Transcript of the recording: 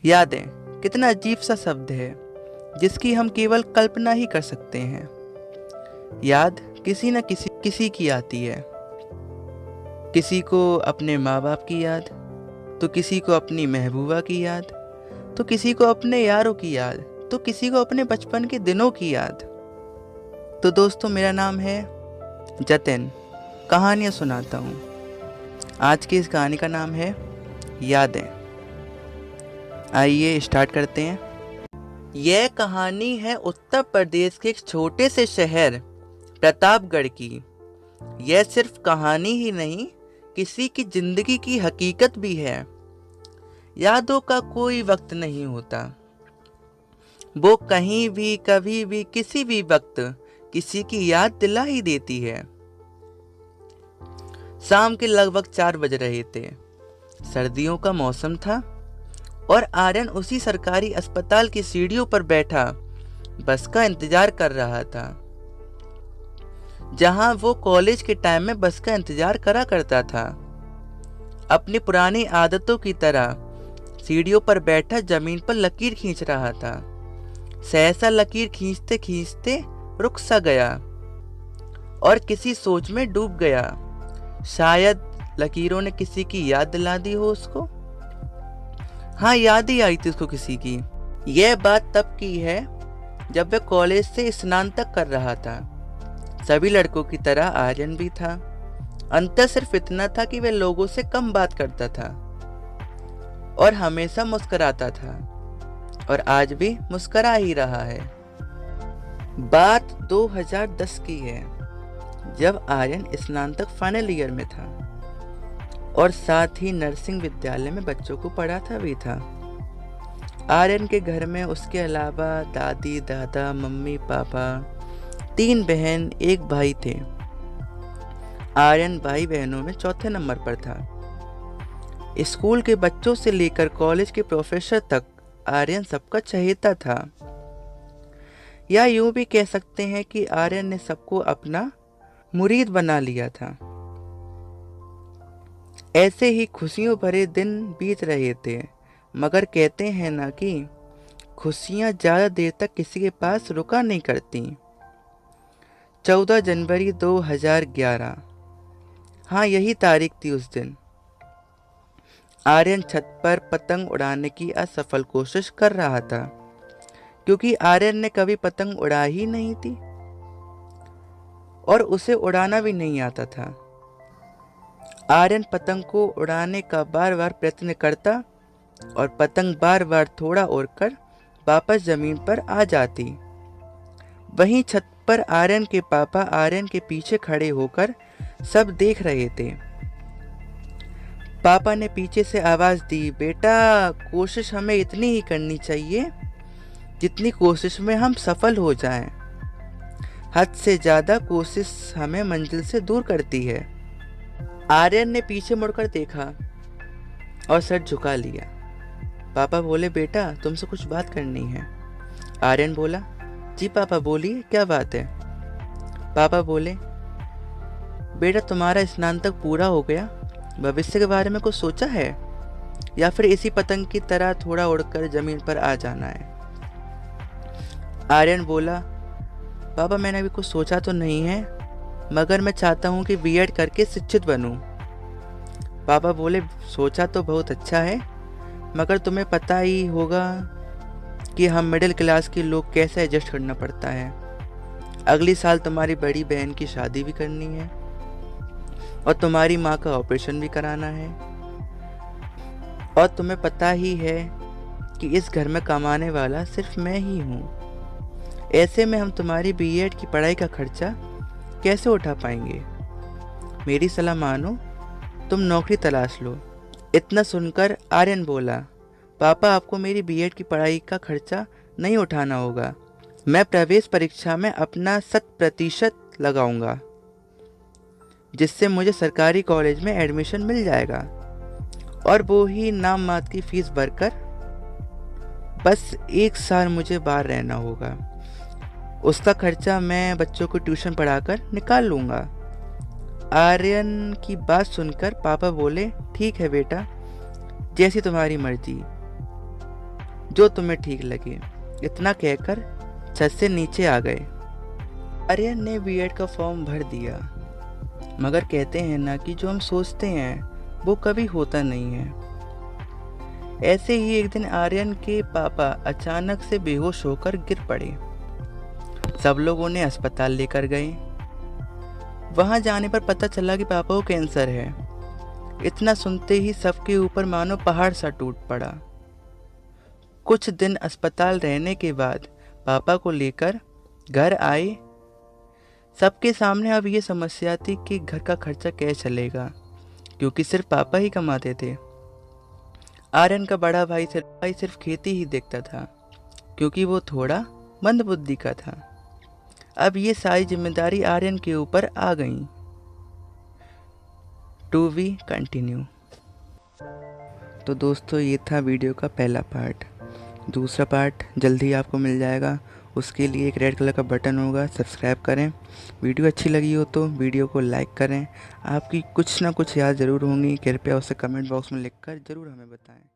यादें कितना अजीब सा शब्द है जिसकी हम केवल कल्पना ही कर सकते हैं। याद किसी न किसी की आती है। किसी को अपने माँ बाप की याद, तो किसी को अपनी महबूबा की याद, तो किसी को अपने यारों की याद, तो किसी को अपने बचपन के दिनों की याद। तो दोस्तों, मेरा नाम है जतिन। कहानियाँ सुनाता हूँ। आज की इस कहानी का नाम है यादें। आइए स्टार्ट करते हैं। यह कहानी है उत्तर प्रदेश के एक छोटे से शहर प्रतापगढ़ की। यह सिर्फ कहानी ही नहीं, किसी की जिंदगी की हकीकत भी है। यादों का कोई वक्त नहीं होता, वो कहीं भी कभी भी किसी भी वक्त किसी की याद दिला ही देती है। शाम के लगभग 4 बज रहे थे। सर्दियों का मौसम था और आर्यन उसी सरकारी अस्पताल की सीढ़ियों पर बैठा बस का इंतजार कर रहा था, जहां वो कॉलेज के टाइम में बस का इंतजार करा करता था। अपनी पुरानी आदतों की तरह सीढ़ियों पर बैठा जमीन पर लकीर खींच रहा था। सहसा लकीर खींचते खींचते रुक सा गया और किसी सोच में डूब गया। शायद लकीरों ने किसी की याद दिला दी हो उसको। हाँ, याद ही आई थी उसको किसी की। यह बात तब की है जब वह कॉलेज से स्नान तक कर रहा था। सभी लड़कों की तरह आर्यन भी था। अंतर सिर्फ इतना था कि वह लोगों से कम बात करता था और हमेशा मुस्कुराता था, और आज भी मुस्कुरा ही रहा है। बात 2010 की है, जब आर्यन स्नातक फाइनल ईयर में था और साथ ही नर्सिंग विद्यालय में बच्चों को पढ़ाता भी था। आर्यन के घर में उसके अलावा दादी दादा मम्मी पापा, 3 बहन 1 भाई थे। आर्यन भाई बहनों में चौथे नंबर पर था। स्कूल के बच्चों से लेकर कॉलेज के प्रोफेसर तक आर्यन सबका चहेता था। या यूं भी कह सकते हैं कि आर्यन ने सबको अपना मुरीद बना लिया था। ऐसे ही खुशियों भरे दिन बीत रहे थे, मगर कहते हैं ना कि खुशियां ज्यादा देर तक किसी के पास रुका नहीं करती। 14 जनवरी 2011, हाँ यही तारीख थी उस दिन। आर्यन छत पर पतंग उड़ाने की असफल कोशिश कर रहा था, क्योंकि आर्यन ने कभी पतंग उड़ा ही नहीं थी और उसे उड़ाना भी नहीं आता था। आर्यन पतंग को उड़ाने का बार बार प्रयत्न करता और पतंग बार बार थोड़ा उड़कर वापस जमीन पर आ जाती। वहीं छत पर आर्यन के पापा आर्यन के पीछे खड़े होकर सब देख रहे थे। पापा ने पीछे से आवाज दी, बेटा कोशिश हमें इतनी ही करनी चाहिए जितनी कोशिश में हम सफल हो जाएं। हद से ज्यादा कोशिश हमें मंजिल से दूर करती है। आर्यन ने पीछे मुड़कर देखा और सर झुका लिया। पापा बोले, बेटा तुमसे कुछ बात करनी है। आर्यन बोला, जी पापा बोलिए, क्या बात है। पापा बोले, बेटा तुम्हारा स्नातक पूरा हो गया, भविष्य के बारे में कुछ सोचा है या फिर इसी पतंग की तरह थोड़ा उड़कर जमीन पर आ जाना है। आर्यन बोला, पापा मैंने अभी कुछ सोचा तो नहीं है, मगर मैं चाहता हूँ कि बीएड करके शिक्षित बनूं। पापा बोले, सोचा तो बहुत अच्छा है, मगर तुम्हें पता ही होगा कि हम मिडिल क्लास के लोग कैसे एडजस्ट करना पड़ता है। अगली साल तुम्हारी बड़ी बहन की शादी भी करनी है और तुम्हारी माँ का ऑपरेशन भी कराना है, और तुम्हें पता ही है कि इस घर में कमाने वाला सिर्फ मैं ही हूँ। ऐसे में हम तुम्हारी बीएड की पढ़ाई का खर्चा कैसे उठा पाएंगे। मेरी सलाह मानो, तुम नौकरी तलाश लो। इतना सुनकर आर्यन बोला, पापा आपको मेरी बीएड की पढ़ाई का खर्चा नहीं उठाना होगा। मैं प्रवेश परीक्षा में अपना 100% लगाऊंगा, जिससे मुझे सरकारी कॉलेज में एडमिशन मिल जाएगा, और वो ही नाम मात्र की फीस भरकर बस 1 साल मुझे बाहर रहना होगा। उसका खर्चा मैं बच्चों को ट्यूशन पढ़ाकर निकाल लूँगा। आर्यन की बात सुनकर पापा बोले, ठीक है बेटा, जैसी तुम्हारी मर्जी। जो तुम्हें ठीक लगे। इतना कहकर छत से नीचे आ गए। आर्यन ने बीएड का फॉर्म भर दिया, मगर कहते हैं ना कि जो हम सोचते हैं वो कभी होता नहीं है। ऐसे ही एक दिन आर्यन के पापा अचानक से बेहोश होकर गिर पड़े। सब लोग उन्हें अस्पताल लेकर गए। वहां जाने पर पता चला कि पापा को कैंसर है। इतना सुनते ही सबके ऊपर मानो पहाड़ सा टूट पड़ा। कुछ दिन अस्पताल रहने के बाद पापा को लेकर घर आए। सबके सामने अब ये समस्या थी कि घर का खर्चा कैसे चलेगा, क्योंकि सिर्फ पापा ही कमाते थे। आर्यन का बड़ा भाई सिर्फ खेती ही देखता था, क्योंकि वो थोड़ा मंदबुद्धि का था। अब ये सारी जिम्मेदारी आर्यन के ऊपर आ गई। To we continue. तो दोस्तों, ये था वीडियो का पहला पार्ट। दूसरा पार्ट जल्दी आपको मिल जाएगा। उसके लिए एक रेड कलर का बटन होगा, सब्सक्राइब करें। वीडियो अच्छी लगी हो तो वीडियो को लाइक करें। आपकी कुछ ना कुछ याद ज़रूर होंगी, कृपया उसे कमेंट बॉक्स में लिखकर ज़रूर हमें बताएं।